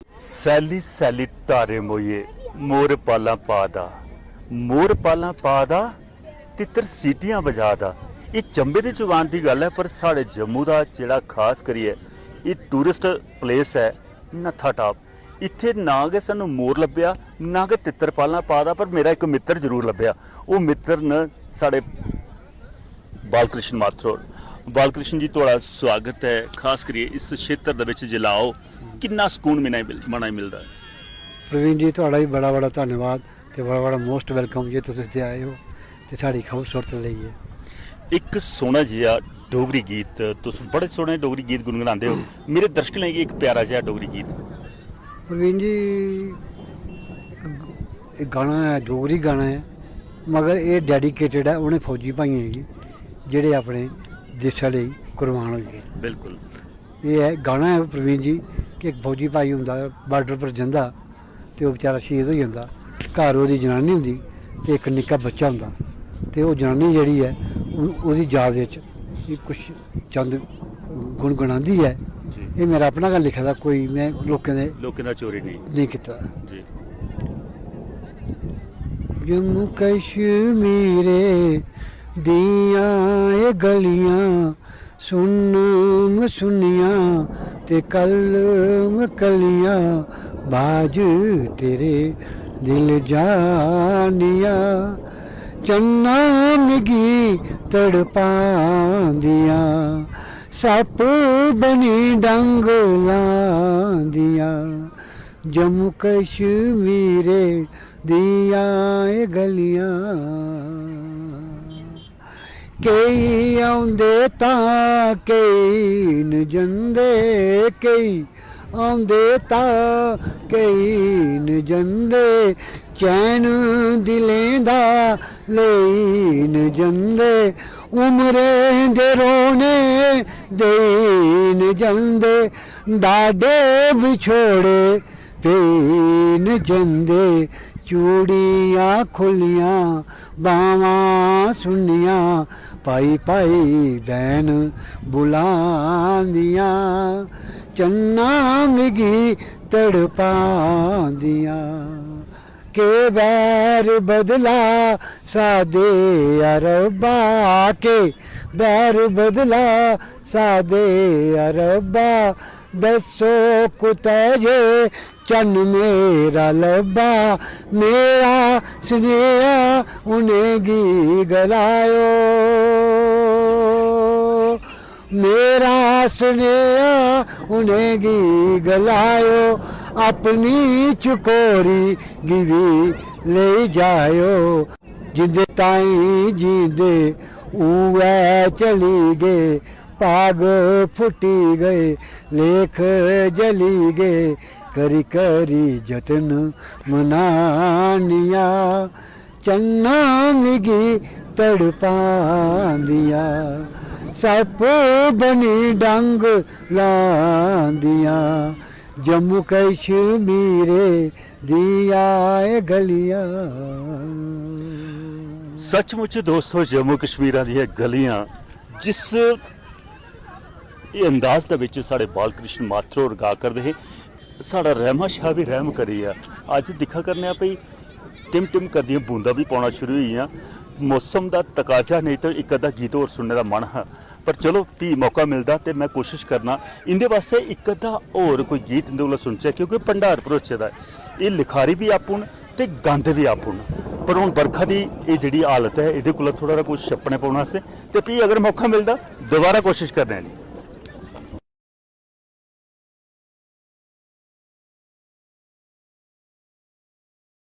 सैली सैली तारे मोइए मोर पाला पादा मोर पाला पादा तितर सीटियां बजादा। ये चंबे की जुगान की गल है, पर साढ़े जम्मू का जोड़ा खास करिए ये टूरिस्ट प्लेस है नत्था टाप। इत्थे ना कि सानू मोर लभ्या ना कि तितर पालना पादा, पर मेरा एक मित्र जरूर लभ्या। वो मित्र न साढ़े बालकृष्ण माथरोड। बालकृष्ण जी थोड़ा स्वागत है। खास करिए इस क्षेत्र दे विच जे लाओ कितना सुकून मना मिलता है। प्रवीण जी थोड़ा भी बड़ा बड़ा धन्यवाद ते बड़ा बड़ा मोस्ट वेलकम जे तुसीं इत्थे आए हो ते साड़ी खूबसूरत लईए। एक सोहना जिहा डोगरी गीत, तुस बड़े सोहने डोगरी गीत गुनगुनाते हो, मेरे दर्शकों लई एक प्यारा जिहा डोगरी गीत। प्रवीण जी एक गाना है, डोगरी गाना है, मगर ये डेडिकेटेड है उन्हें फौजी भाइयों की जेड़े अपने देशा लई कुर्बान हो गए। बिल्कुल ये है गाना है प्रवीण जी कि एक फौजी भाई हुंदा बार्डर पर जांदा ते वो बेचारा शहीद हो जांदा, घर ओहदी जनानी हुंदी ते एक निक्का बच्चा हुंदा ते वो जनानी जेहड़ी है ओहदी याद विच कुछ चंद गुणगुणांदी है। ये मेरा अपना गै लिखे दा, कोई मैं लोकें दा चोरी नहीं कीता जी। जम्मू कश्मीरे दियां ए गलियां सुन सुनियां ते कलम कलियां बाज तेरे दिल जानिया चन्ना मिगी तड़पांदियां सप बनी डंग लांदियां जम्मू कश्मीरे दियां ए गलियां। कई आउंदे तां कई न जंदे, कई आउंदे तां कई न जंदे चैन दिलें दा लेई न जंदे उमरें दे रोने देई न जंदे डाडे विछोड़े पेई न जंदे चूड़ियां खुलियां बावां सुनियां पाई पाई बैन बुलांदियां चन्ना मिगी तड़पांदियां के बैर बदला सादे अरबा के बैर बदला सादे अरबा दसो कुतै जे चन्न मेरा लब्बा मेरा सुनेहा उनेंगी गलायो मेरा सुनेहा उनेंगी गलायो अपनी चकोरी गी भी ले जायो जिंदे ताई जींदे उऐ चली गए पाग फुटी गए लेख जली गए करी करी जतन मनानिया चन्ना मिगी तड़पांदिया सप बनी डंग लांदिया जम्मू कश्मीरे दिया ए गलियां। सचमुच दोस्तों जम्मू कश्मीर दी गलियां जिस अंदाज दे विच साढ़े बालकृष्ण माथरोड गा करदे हे, साढ़ा रहमा शाह भी रहम करी है। अज दिखा करने भाई टिम टिम करदियां बूंदा भी पौना शुरू हुई। मौसम का तकाजा नहीं तो एक अद्धा गीत होर सुनने का मन है, पर चलो भी मौका मिलता तो मैं कोशिश करना इंदे वास्ते एक अद्धा होर कोई गीत इंदे कोला सुनचे, क्योंकि भंडार भरोचे दा ये लिखारी भी आपू न ते गांदे भी आपू न। पर हुण बरखा की ये जिहड़ी हालत है ये थोड़ा कुछ छप्पने पाने वास्ते, तो भी अगर मौका मिलता दोबारा कोशिश करने।